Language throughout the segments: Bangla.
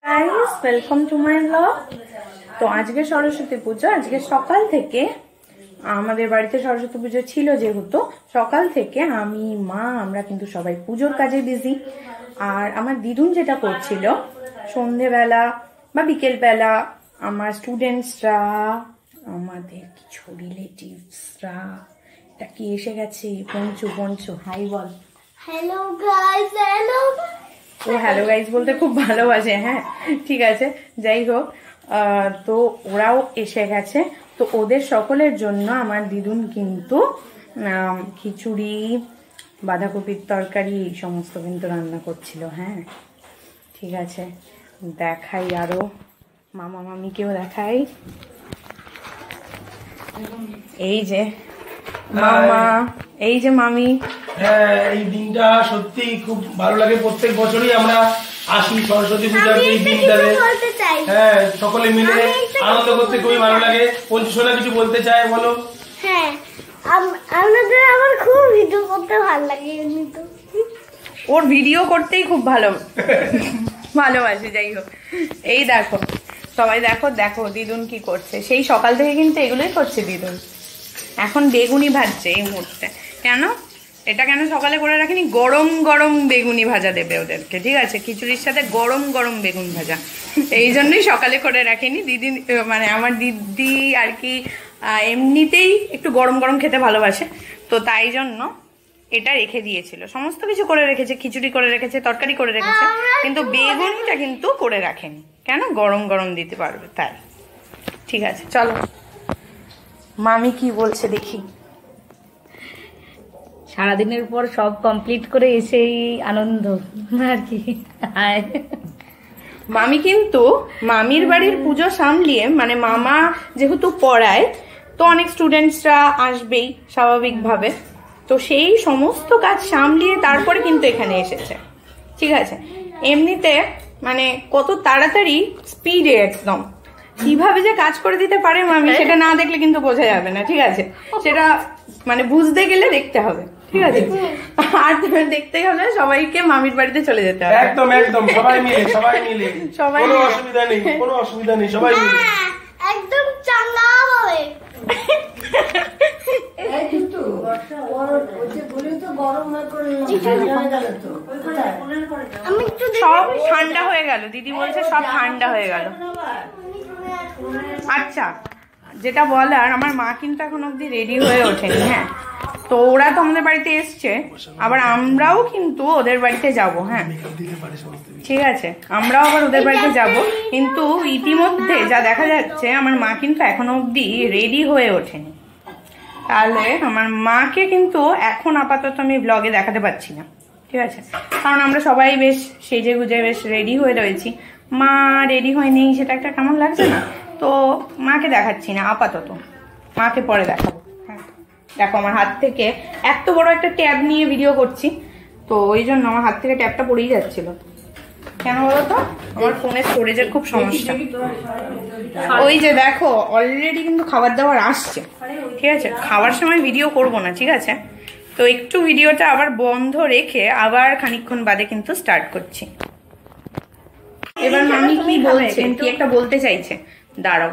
Guys welcome to my blog. তো আজকে সরস্বতী পুজো, আজকে সকাল থেকে আমাদের বাড়িতে সরস্বতী পুজো ছিল, যেহেতু সকাল থেকে আমি মা আমরা কিন্তু সবাই পুজোর কাজে বিজি। আর আমার দিদুন যেটা করছিল, সন্ধেবেলা বা বিকেলবেলা আমার স্টুডেন্টসরা, আমাদের কিছু রিলেটিভসরা, এটা কি এসে গেছে, পঞ্চু পঞ্চু হাই বল। Hello guys. হ্যালো। ও হ্যালো গাইস বলতে খুব ভালোবাসে। হ্যাঁ ঠিক আছে, যাই হোক, তো ওরাও এসে গেছে। তো ওদের সকলের জন্য আমার দিদুন কিন্তু খিচুড়ি, বাঁধাকপির তরকারি এই সমস্ত কিন্তু রান্না করছিল। হ্যাঁ ঠিক আছে, দেখাই আরো মামা মামিকেও দেখাই। এই যে মামা, এই যে মামি। হ্যাঁ, এই দিনটা সত্যি খুব ভালো লাগে। প্রত্যেক বছরই আমরা আসি সরস্বতী পূজার এই দিনটাতে। হ্যাঁ, সকলে মিলে আনন্দ করতে খুবই ভালো লাগে। পঞ্চশোলা কিছু বলতে চায়, বলো। হ্যাঁ, আমার খুব ভিডিও করতে ভালো লাগে। এমনিতে ওর ভিডিও করতেই খুব ভালোবাসে। যাই হোক, এই দেখো সবাই, দেখো দেখো দিদুন কি করছে। সেই সকাল থেকে কিন্তু এগুলোই করছে দিদুন। এখন বেগুনি ভাজছে এই মুহূর্তে। কেন এটা কেন সকালে করে রাখিনি? গরম গরম বেগুনি ভাজা দেবে ওদেরকে, ঠিক আছে? খিচুড়ির সাথে গরম গরম বেগুন ভাজা, এই জন্যই সকালে করে রাখিনি। দিদি মানে আমার দিদি আর কি এমনিতেই একটু গরম গরম খেতে ভালোবাসে, তো তাই জন্য এটা রেখে দিয়েছিল। সমস্ত কিছু করে রেখেছে, খিচুড়ি করে রেখেছে, তরকারি করে রেখেছে, কিন্তু বেগুনিটা কিন্তু করে রাখেনি। কেন? গরম গরম দিতে পারবে তাই। ঠিক আছে চলো, মামি কি বলছে দেখি। সারাদিনের পর সব কমপ্লিট করে এসেই আনন্দ আর কি। মামি কিন্তু মামির বাড়ির পুজো সামলিয়ে, মানে মামা যেহেতু পড়ায়, তো অনেক স্টুডেন্টসরা আসবেই স্বাভাবিকভাবে, তো সেই সমস্ত কাজ সামলিয়ে তারপরে কিন্তু এখানে এসেছে। ঠিক আছে, এমনিতে মানে কত তাড়াতাড়ি স্পিডে একদম কিভাবে যে কাজ করে দিতে পারে মামি, সেটা না দেখলে কিন্তু বোঝা যাবে না। ঠিক আছে, সেটা মানে বুঝতে গেলে দেখতে হবে। ঠিক আছে, আর দেখতে হলে সবাইকে মামির বাড়িতে চলে যেতে হবে। একদম একদম, সবাই মিলে সবাই, কোনো অসুবিধা নেই, কোনো অসুবিধা নেই, সবাই মিলে একদম চাঙ্গা হবে। সব ঠান্ডা হয়ে গেল, দিদি বলছে সব ঠান্ডা হয়ে গেল। আচ্ছা, যেটা বলার, আমার মা কিন্তু এখন অব্দি রেডি হয়ে ওঠেনি। হ্যাঁ, তো ওরা তো আমাদের বাড়িতে এসছে, আবার আমরাও কিন্তু ওদের বাড়িতে যাব। হ্যাঁ ঠিক আছে, আমরাও আবার ওদের বাড়িতে যাব, কিন্তু ইতিমধ্যে যা দেখা যাচ্ছে আমার মা কিন্তু এখনো অব্দি রেডি হয়ে ওঠেনি। তাহলে আমার মাকে কিন্তু এখন আপাতত আমি ব্লগে দেখাতে পারছি না। ঠিক আছে, কারণ আমরা সবাই বেশ সেজে গুজে বেশ রেডি হয়ে রয়েছি। মা রেডি হয়নি, সেটা একটা কেমন লাগছে না? তো মাকে দেখাচ্ছি না আপাতত, মাকে পরে দেখাবো। হ্যাঁ দেখো, আমার হাত থেকে এত বড় একটা ট্যাব নিয়ে ভিডিও করছি, তো ওই জন্য আমার হাত থেকে ট্যাবটা পড়েই যাচ্ছিল। কেন বলো তো? আমার ফোনের স্টোরেজের খুব সমস্যা। ওই যে দেখো, অলরেডি কিন্তু খাবার দাবার আসছে। ঠিক আছে, খাওয়ার সময় ভিডিও করব না, ঠিক আছে? তো একটু ভিডিওটা আবার বন্ধ রেখে আবার খানিকক্ষণ বাদে কিন্তু স্টার্ট করছি। এবার মামি কি বলছে, কি একটা বলতে চাইছে, দাঁড়াও।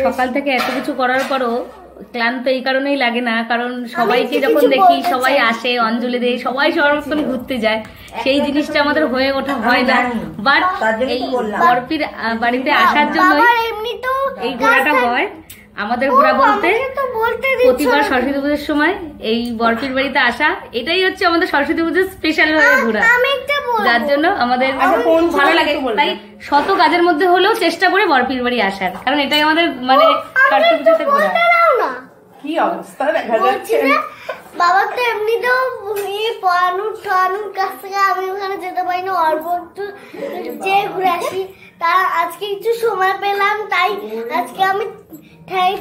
সকাল থেকে এত কিছু করার পরও ক্লান্ত এই কারণেই লাগে না, কারণ সবাইকে যখন দেখি সবাই আসে, অঞ্জলি দেয়, সবাই সবার মতন ঘুরতে যায়, সেই জিনিসটা আমাদের হয়ে ওঠা হয় না। বাট এই বরপির বাড়িতে আসার জন্য এই ঘোরাটা হয়। আমাদের ঘোরা বলতে প্রতিবার সরস্বতী পুজোর সময় এই বরপির বাড়িতে আসা, এটাই হচ্ছে আমাদের সরস্বতী পুজোর স্পেশাল ভাবে ঘোরা, যার জন্য আমাদের ভালো লাগে। তাই শত কাজের মধ্যে হলেও চেষ্টা করে বরপির বাড়ি আসার, কারণ এটাই আমাদের মানে সরস্বতী পুজোতে ঘোরা। কি অবস্থা দেখা যাচ্ছে। বাবা তো এমনিতেও পড়ানোর কাছ থেকে আমি ওখানে যেতে পারি না, অল্প একটু যে ঘুরে আসি। তা আজকে কিছু সময় পেলাম, তাই আজকে আমি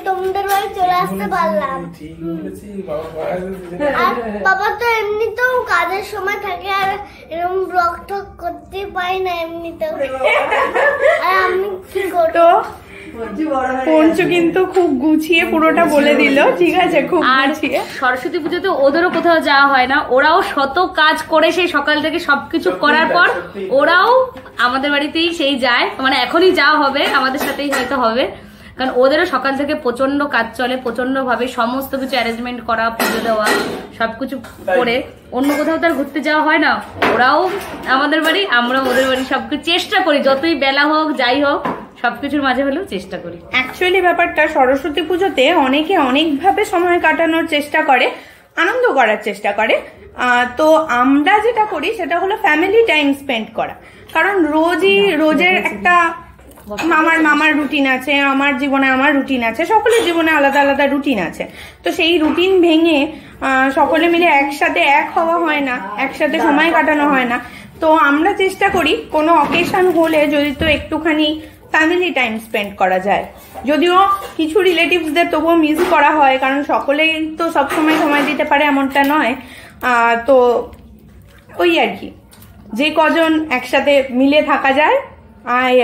তোমাদের বাড়ি চলে আসতে পারলাম। আর বাবা তো এমনিতেও কাজের সময় থাকে, আর এরকম ব্লগ টক করতে পারি না এমনিতেও। আর আমি কি করবো? পঞ্চু কিন্তু খুব গুছিয়ে পুরোটা বলে দিল, ঠিক আছে, খুব গুছিয়ে। সরস্বতী পুজোতে ওদেরও কোথাও যাওয়া হয় না, ওরাও শত কাজ করে সেই সকাল থেকে সবকিছু করার পর ওরাও আমাদের বাড়িতেই সেই যায়, মানে এখনই যাওয়া হবে, আমাদের সাথেই হয়তো হবে, কারণ ওদেরও সকাল থেকে প্রচন্ড কাজ চলে, প্রচন্ড ভাবে সমস্ত কিছু অ্যারেঞ্জমেন্ট করা, পুজো দেওয়া, সবকিছু করে অন্য কোথাও তো আর ঘুরতে যাওয়া হয় না। ওরাও আমাদের বাড়ি, আমরা ওদের বাড়ি, সবকিছু চেষ্টা করি, যতই বেলা হোক যাই হোক সবকিছুর মাঝে হলেও চেষ্টা করি। অ্যাকচুয়ালি ব্যাপারটা সরস্বতী পুজোতে অনেকে অনেকভাবে সময় কাটানোর চেষ্টা করে, আনন্দ করার চেষ্টা করে। তো আমরা যেটা করি সেটা হলো ফ্যামিলি টাইম স্পেন্ড করা, কারণ রোজের একটা মামার রুটিন আছে, আমার জীবনে আমার রুটিন আছে, সকলের জীবনে আলাদা আলাদা রুটিন আছে। তো সেই রুটিন ভেঙে সকলে মিলে একসাথে এক হওয়া হয় না, একসাথে সময় কাটানো হয় না। তো আমরা চেষ্টা করি কোনো অকেশন হলে যদি তো একটুখানি ফ্যামিলি টাইম স্পেন্ড করা যায়। যদিও কিছু রিলেটিভসদের তবুও মিস করা হয়, কারণ সকলেই তো সবসময় সময় দিতে পারে এমনটা নয়। তো ওই আর কি, যে কজন একসাথে মিলে থাকা যায়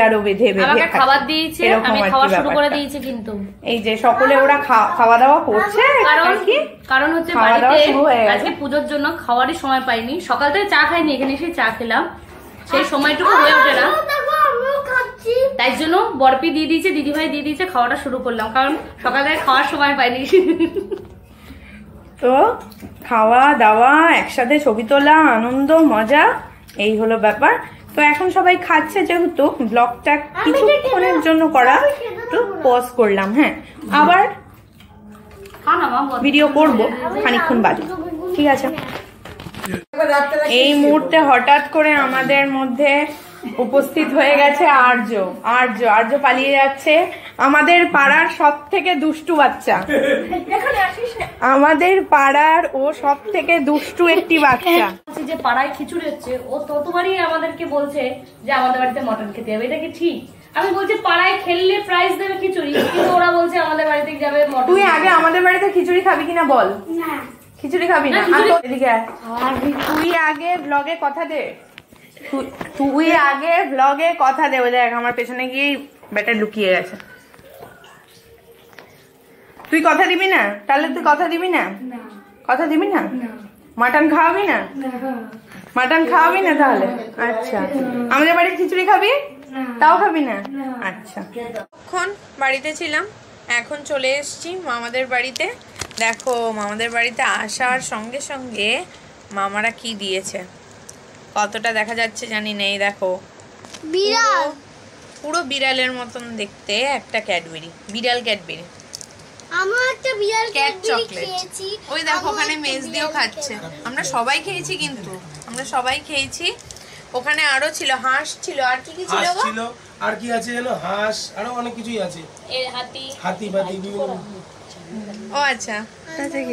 আরো বেঁধে আমাকে খাবার দিয়েছে, আমি খাওয়া শুরু করে দিয়েছি, কিন্তু এই যে সকলে ওরা খাওয়া দাওয়া করছে। কারণ হচ্ছে বাড়িতে আজকে পুজোর জন্য খাওয়ারই সময় পাইনি, সকাল থেকে চা খাইনি, এখানে এসে চা খেলাম, সেই সময়টুকু হয়ে ওঠে না, তাই জন্য বরপি দিয়ে দিয়েছে, দিদিভাই দিয়ে দিয়েছে, খাওয়াটা শুরু করলাম, কারণ সকাল থেকে খাওয়ার সময় পাইনি। তো খাওয়া দাওয়া একসাথে, ছবি তোলা, আনন্দ মজা, এই হলো ব্যাপার। তো এখন সবাই খাচ্ছে, যেহেতু ব্লগটা কিছুক্ষণের জন্য করা, একটু পজ করলাম। হ্যাঁ, আবার ভিডিও করব খানিকক্ষণ বাদে, ঠিক আছে। এই মুহূর্তে হঠাৎ করে আমাদের মধ্যে উপস্থিত হয়ে গেছে আর্য পালিয়ে যাচ্ছে, আমাদের পাড়ার সব থেকে দুষ্টু বাচ্চা, আমাদের পাড়ার ও সব থেকে দুষ্টু একটি বাচ্চা। যে পাড়ায় খিচুড়ি হচ্ছে, ও ততবারই আমাদেরকে বলছে যে আমাদের বাড়িতে মটন খেতে হবে, এটা কি ঠিক? আমি বলছি পাড়ায় খেললে প্রাইজ দেবে খিচুড়ি, কিন্তু ওরা বলছে আমাদের বাড়িতে যাবে মটন। তুই আগে আমাদের বাড়িতে খিচুড়ি খাবি কিনা বল। খিচুড়ি খাবি না? এদিকে তুই আগে ব্লগে কথা দে, তুই আগে ব্লগে কথা দে। ওই দেখ আমার পেছনে গিয়ে ব্যাটার লুকিয়ে গেছে। তুই কথা দিবি না? তাহলে তুই কথা দিবি না? কথা দিবি না? মাটন খাওয়াবি না? মাটন খাওয়াবি না তাহলে? আচ্ছা, আমাদের বাড়ির খিচুড়ি খাবি? তাও খাবি না? আচ্ছা। এখন বাড়িতে ছিলাম, এখন চলে এসেছি মামাদের বাড়িতে। দেখো মামাদের বাড়িতে আসার সঙ্গে সঙ্গে মামারা কি দিয়েছে, কতটা দেখা যাচ্ছে জানি না। এই দেখো বিড়াল, পুরো বিড়ালের মতন দেখতে একটা ক্যাডবেরি, বিড়াল ক্যাডবেরি। আমরা একটা বিড়াল ক্যাট চকলেট। খেয়েছি। ওই দেখো ওখানে মেজ দিয়েও খাচ্ছে। আমরা সবাই খেয়েছি, কিন্তু আমরা সবাই খেয়েছি। ওখানে আরো ছিল, হাঁস ছিল, আর কি কি ছিল? আর কি আছে জানো? হাঁস, আরো অনেক কিছুই আছে, হাতি বিভিন্ন। ও আচ্ছা,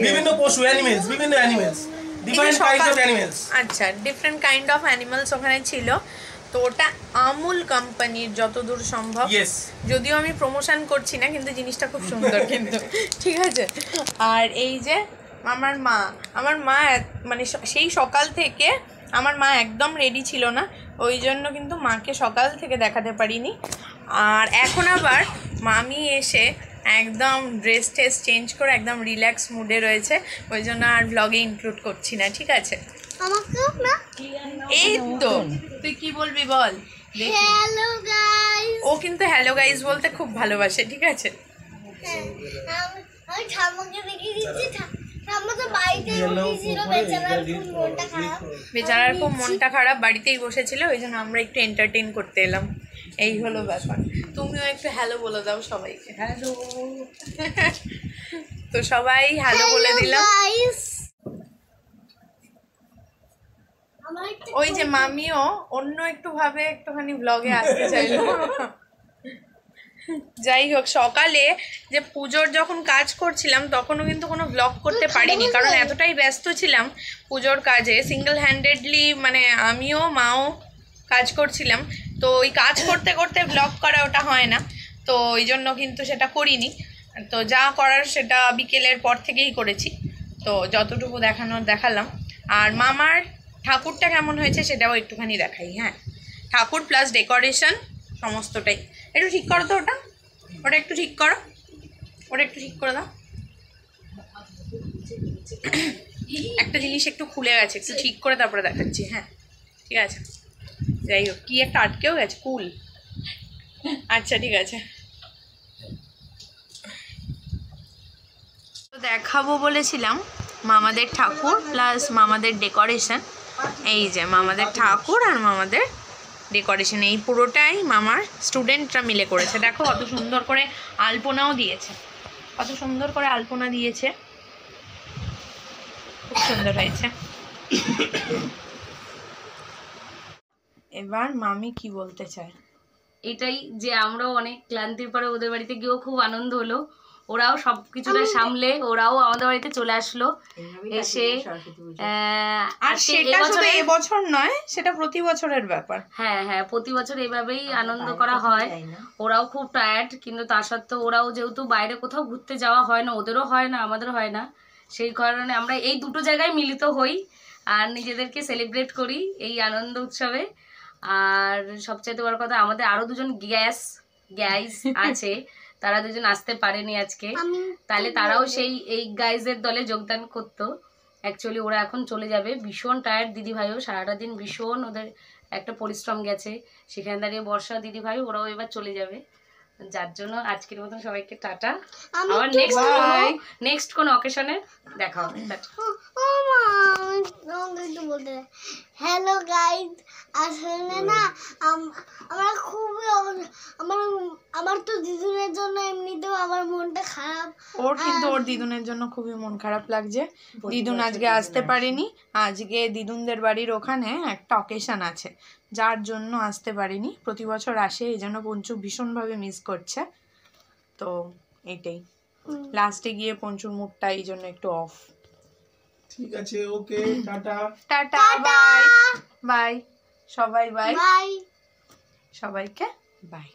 বিভিন্ন পশু, অ্যানিমেলস, বিভিন্ন animals, different kinds of animals. আচ্ছা, ডিফারেন্ট কাইন্ড অফ অ্যানিমালস ওখানে ছিল। তো ওটা আমুল কোম্পানির যতদূর সম্ভব, যদিও আমি প্রমোশন করছি না, কিন্তু জিনিসটা খুব সুন্দর কিন্তু, ঠিক আছে। আর এই যে আমার মা মানে সেই সকাল থেকে আমার মা একদম রেডি ছিল না, ওই জন্য কিন্তু মাকে সকাল থেকে দেখাতে পারিনি। আর এখন আবার মামি এসে একদম ড্রেস চেঞ্জ করে একদম রিল্যাক্স মুডে রয়েছে, ওই জন্য আর ব্লগে ইনক্লুড করছি না, ঠিক আছে। এই তো তুই কি বলবি বল। হ্যালো গাইস, ও কিন্তু হ্যালো গাইস বলতে খুব ভালোবাসে, ঠিক আছে। আমি ঠাম্মাকে দেখিয়ে দিচ্ছি, ঠাম্মা তো বাড়িতে বসেছিল, বেচারার খুব মনটা খারাপ, বাড়িতেই বসেছিল, ওই জন্য আমরা একটু এন্টারটেইন করতে এলাম, এই হলো ব্যাপার। তুমিও একটু হ্যালো বলে দাও সবাইকে। হ্যালো। তো সবাই হ্যালো বলে দিলাম। ওই যে মামিও অন্য একটু ভাবে একটুখানি ব্লগে আসতে চাইলো। যাই হোক, সকালে যে পুজোর যখন কাজ করছিলাম তখনও কিন্তু কোনো ব্লগ করতে পারিনি, কারণ এতটাই ব্যস্ত ছিলাম পুজোর কাজে। সিঙ্গেল হ্যান্ডেডলি মানে আমিও মাও কাজ করছিলাম, তো ওই কাজ করতে করতে ব্লগ করা ওটা হয় না, তো ওই জন্য কিন্তু সেটা করিনি। তো যা করার সেটা বিকেলের পর থেকেই করেছি, তো যতটুকু দেখানোর দেখালাম। আর মামার ঠাকুরটা কেমন হয়েছে সেটাও একটুখানি দেখাই। হ্যাঁ, ঠাকুর প্লাস ডেকোরেশন সমস্তটাই। একটু ঠিক করো তো ওটা। ওটা একটু ঠিক করো, ওটা একটু ঠিক করে দাও। একটা জিনিস একটু খুলে গেছে, একটু ঠিক করে তারপরে দেখাচ্ছি। হ্যাঁ ঠিক আছে, যাই হোক কি একটা আটকেও গেছে, কুল। আচ্ছা ঠিক আছে, তো দেখাবো বলেছিলাম মামাদের ঠাকুর প্লাস মামাদের ডেকোরেশন। এই যে মামাদের ঠাকুর আর মামাদের ডেকোরেশন, এই পুরোটাই মামার স্টুডেন্টরা মিলে করেছে। দেখো কত সুন্দর করে আলপনাও দিয়েছে, কত সুন্দর করে আলপনা দিয়েছে, খুব সুন্দর হয়েছে। এবার মামি কি বলতে চায়? এটাই যে আমরাও অনেক ক্লান্তির পরে ওদের বাড়িতে গিয়েও খুব আনন্দ হলো, ওরাও সবকিছুটা সামলে ওরাও আমাদের বাড়িতে চলে আসলো, এসে আর সেটা শুধু এবছর নয়, সেটা প্রতি বছরের ব্যাপার। হ্যাঁ হ্যাঁ, প্রতি বছর এইভাবেই আনন্দ করা হয়। ওরাও খুব টায়ার্ড, কিন্তু তা সত্ত্বেও ওরাও যেহেতু বাইরে কোথাও ঘুরতে যাওয়া হয় না, ওদেরও হয় না আমাদের হয় না, সেই কারণে আমরা এই দুটো জায়গায় মিলিত হই আর নিজেদেরকে সেলিব্রেট করি এই আনন্দ উৎসবে। আর সবচেয়ে বড় কথা, আমাদের আরো দুজন গাইজ আছে, তারা দুজন আসতে পারেনি আজকে, তাহলে তারাও সেই এই গাইজের দলে যোগদান করতো। অ্যাকচুয়ালি ওরা এখন চলে যাবে, ভীষণ টায়ার্ড দিদি ভাইও, সারাটা দিন ভীষণ ওদের একটা পরিশ্রম গেছে, সেখানে দাঁড়িয়ে বর্ষা দিদি ভাই ওরাও এবার চলে যাবে, যার জন্য আজকের মতন সবাইকে টাটা। আবার নেক্সট কোন অকেশনে দেখা হবে। হ্যালো গাইজ, আসলে না আমরা খুবই আমার তো দিদুনের জন্য এমনিতেও আমার মনটা খারাপ। ওর কিন্তু ওর দিদুনের জন্য খুবই মন খারাপ লাগছে, দিদুন আজকে আসতে পারেনি। আজকে দিদুনদের বাড়ির ওখানে একটা অকেশন আছে, যার জন্য আসতে পারিনি। প্রতি বছর আসে, এই জন্য পঞ্চু ভীষণভাবে মিস করছে। তো এটাই, লাস্টে গিয়ে পঞ্চুর মুডটা এই জন্য একটু অফ। ঠিক আছে, ওকে, টাটা টাটা, বাই বাই সবাই, বাই বাই সবাইকে, বাই।